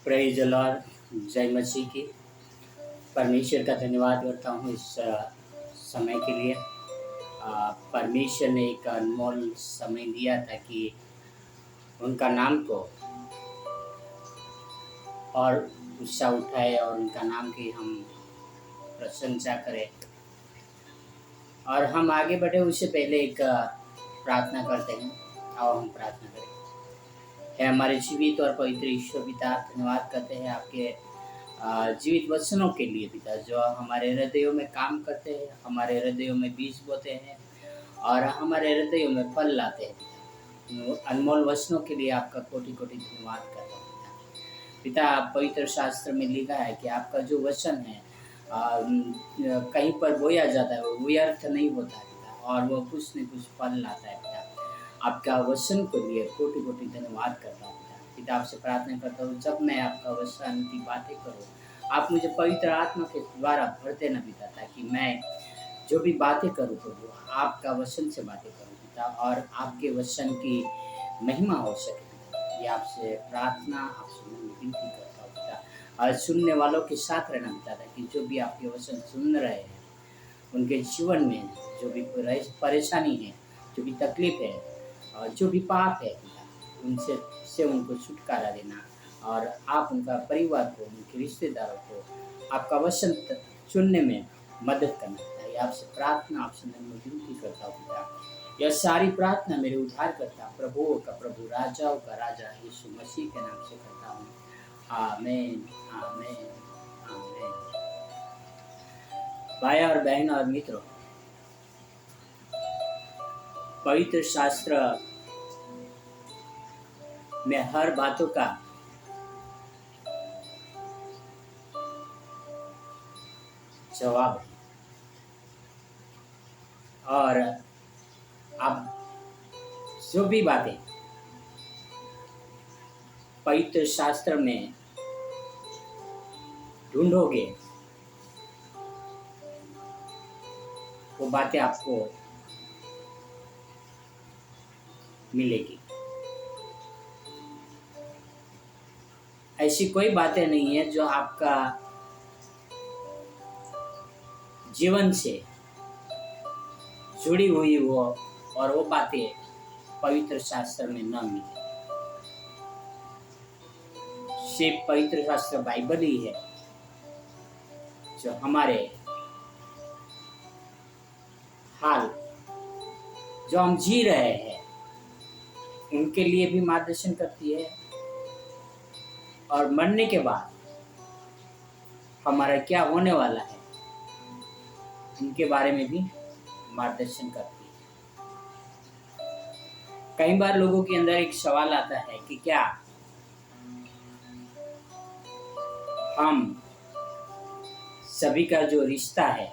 Praise the Lord. जय मसीह की। परमेश्वर का धन्यवाद करता हूँ इस समय के लिए। परमेश्वर ने एक अनमोल समय दिया ताकि उनका नाम को और ऊँचा उठाए और उनका नाम की हम प्रशंसा करें। और हम आगे बढ़े उससे पहले एक प्रार्थना करते हैं। आओ हम प्रार्थना करें। है हमारे जीवित और पवित्र ईश्वर पिता, धन्यवाद करते हैं आपके जीवित वचनों के लिए पिता, जो हमारे हृदयों में काम करते हैं, हमारे हृदयों में बीज बोते हैं और हमारे हृदयों में फल लाते हैं पिता। अनमोल वचनों के लिए आपका कोटि कोटि धन्यवाद करता हूँ पिता। पवित्र शास्त्र में लिखा है कि आपका जो वचन है कहीं पर बोया जाता है वो व्यर्थ नहीं होता है पिता, और वो कुछ न कुछ फल लाता है पिता। आपका वचन को लिए कोटि कोटि धन्यवाद करता हूँ पिता। आपसे प्रार्थना करता हूँ जब मैं आपका वचन की बातें करूँ, आप मुझे पवित्र आत्मा के द्वारा भर देना पिता, ताकि मैं जो भी बातें करूँ प्रभु आपका वचन से बातें करूँ पिता, और आपके वचन की महिमा हो सके पिता। ये आपसे प्रार्थना आपसे मैं विनती करता हूँ पिता। और सुनने वालों के साथ रहना पिता, ताकि जो भी आपके वचन सुन रहे हैं उनके जीवन में जो भी परेशानी है, जो भी तकलीफ है और जो भी पाप है पिता, उनसे से उनको छुटकारा देना, और आप उनका परिवार को, उनके रिश्तेदारों को आपका वचन चुनने में मदद करना पिता। ये आपसे प्रार्थना आपसे मैं विनती करता हूँ पिता। यह सारी प्रार्थना मेरे उद्धार करता प्रभुओं का प्रभु, राजाओं का राजा यीशु मसीह के नाम से करता हूँ। आमीन आमीन आमीन। भाई और बहन और मित्रों, पवित्र शास्त्र में हर बातों का जवाब है। और आप जो भी बातें पवित्र शास्त्र में ढूंढोगे वो बातें आपको मिलेगी। ऐसी कोई बातें नहीं है जो आपका जीवन से जुड़ी हुई हो और वो बातें पवित्र शास्त्र में न मिले। सिर्फ पवित्र शास्त्र बाइबल ही है जो हमारे हाल जो हम जी रहे हैं उनके लिए भी मार्गदर्शन करती है, और मरने के बाद हमारा क्या होने वाला है उनके बारे में भी मार्गदर्शन करती है। कई बार लोगों के अंदर एक सवाल आता है कि क्या हम सभी का जो रिश्ता है,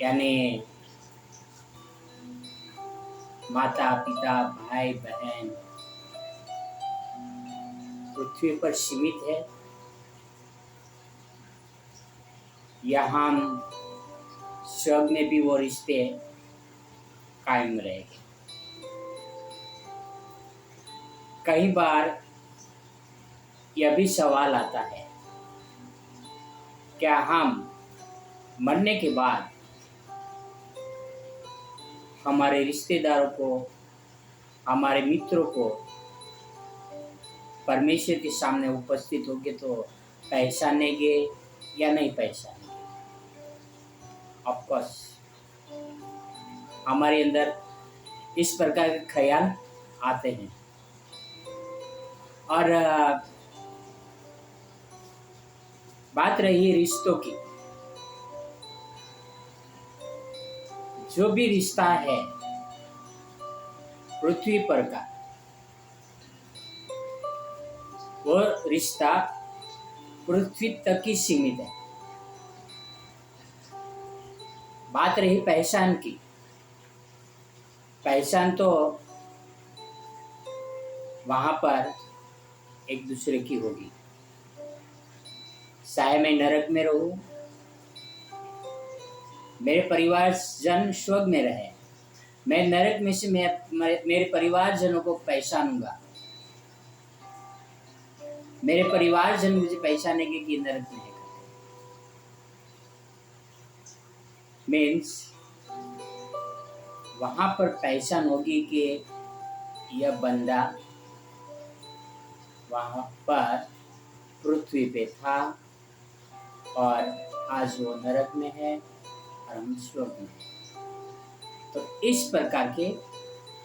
यानी माता पिता भाई बहन, पृथ्वी पर सीमित है या हम स्वर्ग में भी वो रिश्ते कायम रहेंगे। कई बार यह भी सवाल आता है, क्या हम मरने के बाद हमारे रिश्तेदारों को, हमारे मित्रों को परमेश्वर के सामने उपस्थित होंगे तो पहचानेंगे या नहीं पहचानेंगे? ऑफ कोर्स हमारे अंदर इस प्रकार के ख्याल आते हैं। और बात रही रिश्तों की, जो भी रिश्ता है पृथ्वी पर का, वो रिश्ता पृथ्वी तक ही सीमित है। बात रही पहचान की, पहचान तो वहां पर एक दूसरे की होगी। चाहे मैं नरक में रहूं, मेरे परिवार जन स्वर्ग में रहे, मैं नरक में से मेरे परिवार जनों को पहचानूंगा, मेरे परिवारजन मुझे पहचानेंगे कि नरक में है। मीन्स वहां पर पहचान होगी कि यह बंदा वहां पर पृथ्वी पे था और आज वो नरक में है और हम स्वर्ग में हैं। तो इस प्रकार के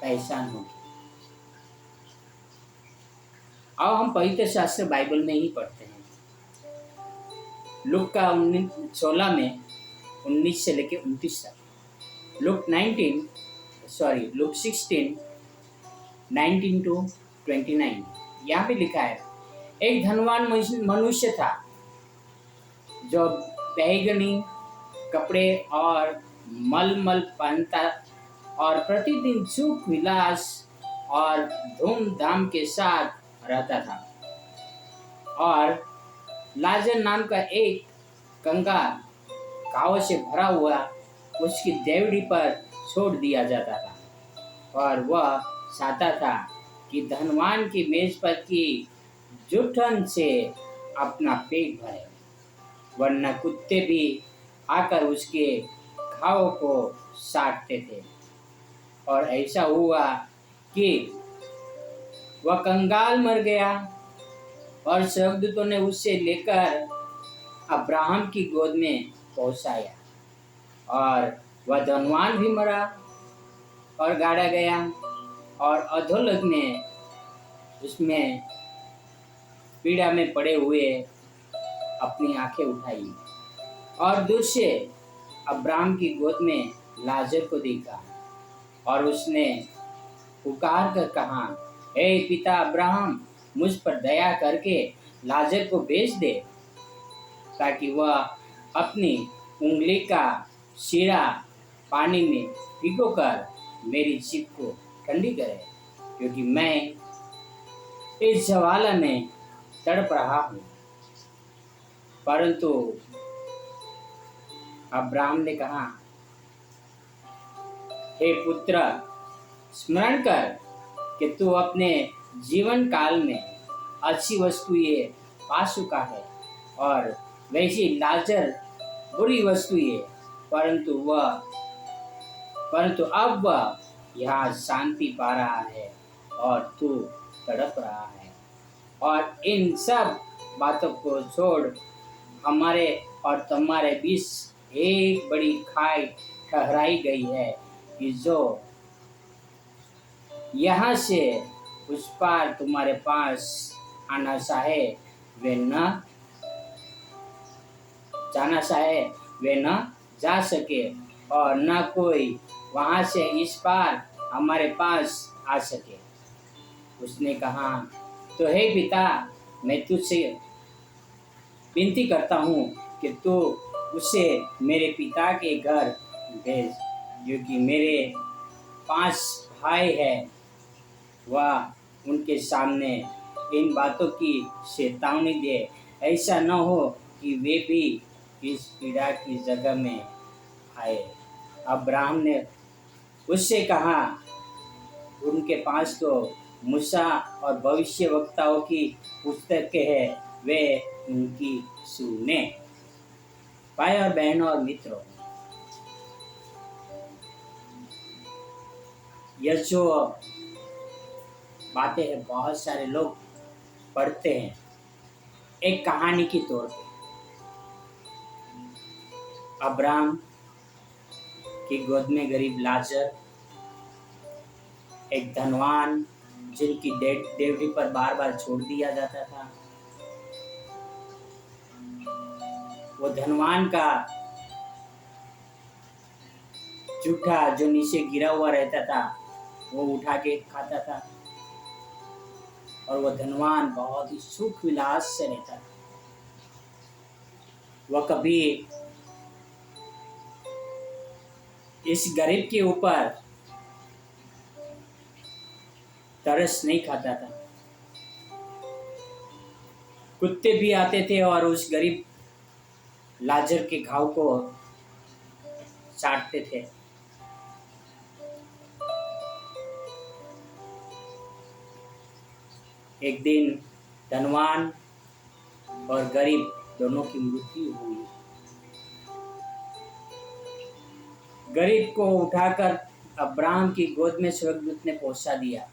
पहचान होगी। अब हम पवित्र शास्त्र बाइबल में ही पढ़ते हैं। लूक का 16 में 19 से लेके 29 तक। Look 16 19 to 29। यहाँ पे लिखा है, एक धनवान मनुष्य था जो बैंगनी कपड़े और मलमल पहनता और प्रतिदिन सुख विलास और धूमधाम के साथ रहता था। और लाजर नाम का एक कंगाल घावों से भरा हुआ उसकी देवड़ी पर छोड़ दिया जाता था और वह चाहता था कि धनवान की मेज पर की जुठन से अपना पेट भरे, वरना कुत्ते भी आकर उसके घावों को साटते थे। और ऐसा हुआ कि वह कंगाल मर गया और स्वर्गदूतों ने उसे लेकर अब्राहम की गोद में पहुंचाया। और वह धनवान भी मरा और गाड़ा गया और अधोलोक ने उसमें पीड़ा में पड़े हुए अपनी आंखें उठाई और दूर से अब्राहम की गोद में लाजर को देखा और उसने पुकार कर कहा, हे पिता अब्राहम, मुझ पर दया करके लाजर को भेज दे ताकि वह अपनी उंगली का सिरा पानी में भिगोकर मेरी जीभ को ठंडी करे, क्योंकि मैं इस ज्वाला में तड़प रहा हूँ। परंतु अब्राहम ने कहा, हे पुत्र, स्मरण कर कि तू अपने जीवन काल में अच्छी वस्तुएं पा चुका है और वैसी लाजर बुरी वस्तुएं, परंतु अब वह यहाँ शांति पा रहा है और तू तड़प रहा है। और इन सब बातों को छोड़ हमारे और तुम्हारे बीच एक बड़ी खाई ठहराई गई है कि जो यहाँ से उस पार तुम्हारे पास आना चाहे वे न जाना चाहे वे न जा सके और न कोई वहाँ से इस पार हमारे पास आ सके। उसने कहा, तो हे पिता, मैं तुझसे विनती करता हूँ कि तू उसे मेरे पिता के घर भेज, क्योंकि मेरे 5 भाई हैं। वह उनके सामने इन बातों की चेतावनी दे, ऐसा न हो कि वे भी इस पीड़ा की जगह में आए। अब्राहम ने उससे कहा, उनके पास तो मूसा और भविष्यवक्ताओं की पुस्तकें हैं, वे उनकी सुने। भाई और बहनों और मित्रों, यह जो बातें हैं बहुत सारे लोग पढ़ते हैं एक कहानी के तौर पे। अब्राहम की गोद में गरीब लाजर, एक धनवान जिनकी देवड़ी पर बार बार छोड़ दिया जाता था। वो धनवान का जूठा जो नीचे गिरा हुआ रहता था वो उठा के खाता था और वो धनवान बहुत ही सुख विलास से रहता था। वह कभी इस गरीब के ऊपर तरस नहीं खाता था। कुत्ते भी आते थे और उस गरीब लाजर के घाव को चाटते थे। एक दिन धनवान और गरीब दोनों की मृत्यु हुई। गरीब को उठाकर अब्राहम की गोद में स्वर्गदूत ने पहुंचा दिया,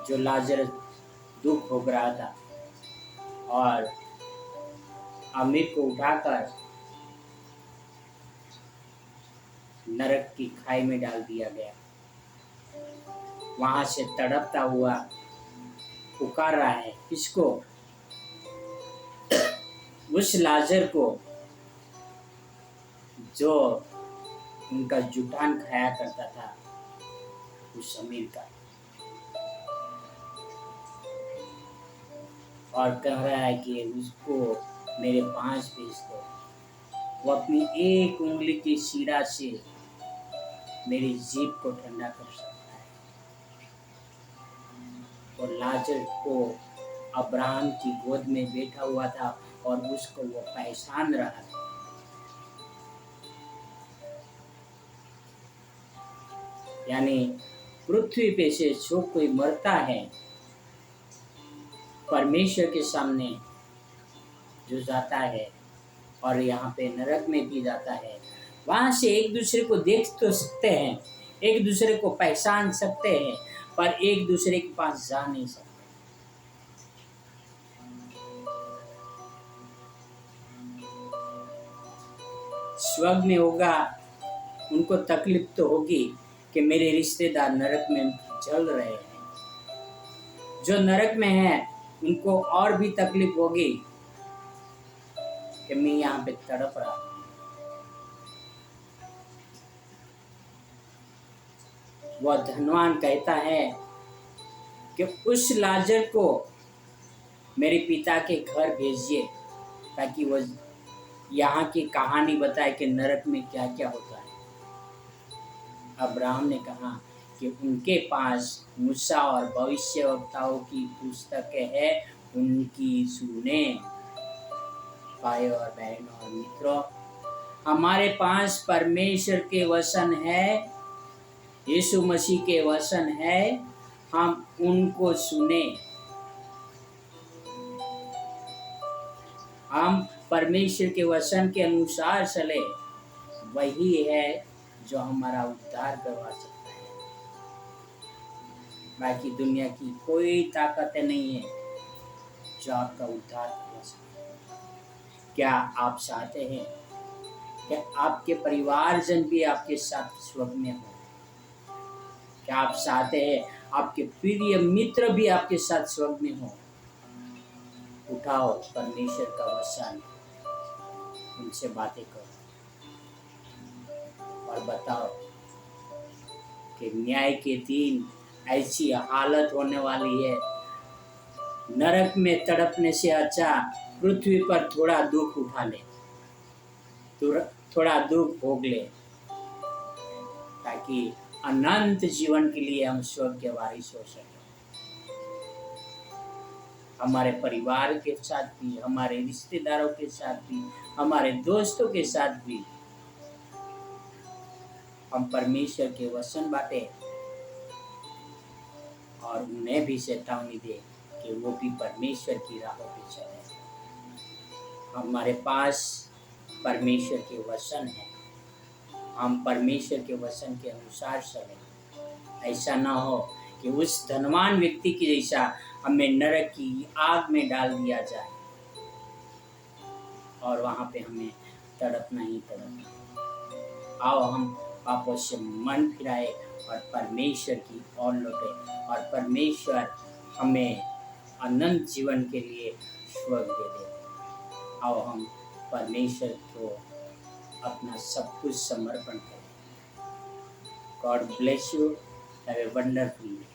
जो लाजर दुख भोग रहा था, और अमीर को उठाकर नरक की खाई में डाल दिया गया। वहां से तड़पता हुआ पुकार रहा है किसको? उस लाजर को जो उनका जुटान खाया करता था, उस अमीर का। और कह रहा है कि उसको मेरे पास भेज दो। वो अपनी एक उंगली की शीरा से मेरी जीभ को ठंडा कर सकता है। और लाजर को अब्राहम की गोद में बैठा हुआ था और उसको वो पहचान रहा था। यानी पृथ्वी पे से जो कोई मरता है, परमेश्वर के सामने जो जाता है और यहाँ पे नरक में भी जाता है, वहां से एक दूसरे को देख तो सकते हैं, एक दूसरे को पहचान सकते हैं, पर एक दूसरे के पास जा नहीं सकते। स्वर्ग में होगा, उनको तकलीफ तो होगी कि मेरे रिश्तेदार नरक में जल रहे हैं। जो नरक में है उनको और भी तकलीफ होगी कि मैं यहाँ पे तड़प रहा हूँ। वह धनवान कहता है कि उस लाजर को मेरे पिता के घर भेजिए, ताकि वह यहाँ की कहानी बताए कि नरक में क्या क्या होता है। अब्राहम ने कहा कि उनके पास मूसा और भविष्यवक्ताओं की पुस्तकें है, उनकी सुने। भाई और बहन और मित्रों, हमारे पास परमेश्वर के वचन है, यीशु मसीह के वचन है, हम उनको सुने। हम परमेश्वर के वचन के अनुसार चले, वही है जो हमारा उद्धार करवा सकता है। बाकी दुनिया की कोई ताकत नहीं है जो आपका उद्धार करवा सकता है। क्या आप चाहते हैं कि आपके परिवारजन भी आपके साथ स्वर्ग में हो? क्या आप चाहते हैं आपके प्रिय मित्र भी आपके साथ स्वर्ग में हो? उठाओ परमेश्वर का वचन, उनसे बातें करो और बताओ कि न्याय के दिन ऐसी हालत होने वाली है, नरक में तड़पने से अच्छा पृथ्वी पर थोड़ा दुख उठा ले, थोड़ा दुख भोग ले, ताकि अनंत जीवन के लिए हम स्वर्ग के वारिस हो सके। हमारे परिवार के साथ भी, हमारे रिश्तेदारों के साथ भी, हमारे दोस्तों के साथ भी हम परमेश्वर के वचन बांटे और उन्हें भी चेतावनी दे कि वो भी परमेश्वर की राहों पे चले। हमारे पास परमेश्वर के वचन है, हम परमेश्वर के वचन के अनुसार चले। ऐसा ना हो कि उस धनवान व्यक्ति की जैसा हमें नरक की आग में डाल दिया जाए और वहां पे हमें तड़पना ही तड़पना। आओ हम पापों से मन फिराए और परमेश्वर की ओर लौटे, और परमेश्वर हमें अनंत जीवन के लिए स्वर्ग दे दे। आओ हम परमेश्वर को अपना सब कुछ समर्पण करें। God bless you. Have a wonderful day.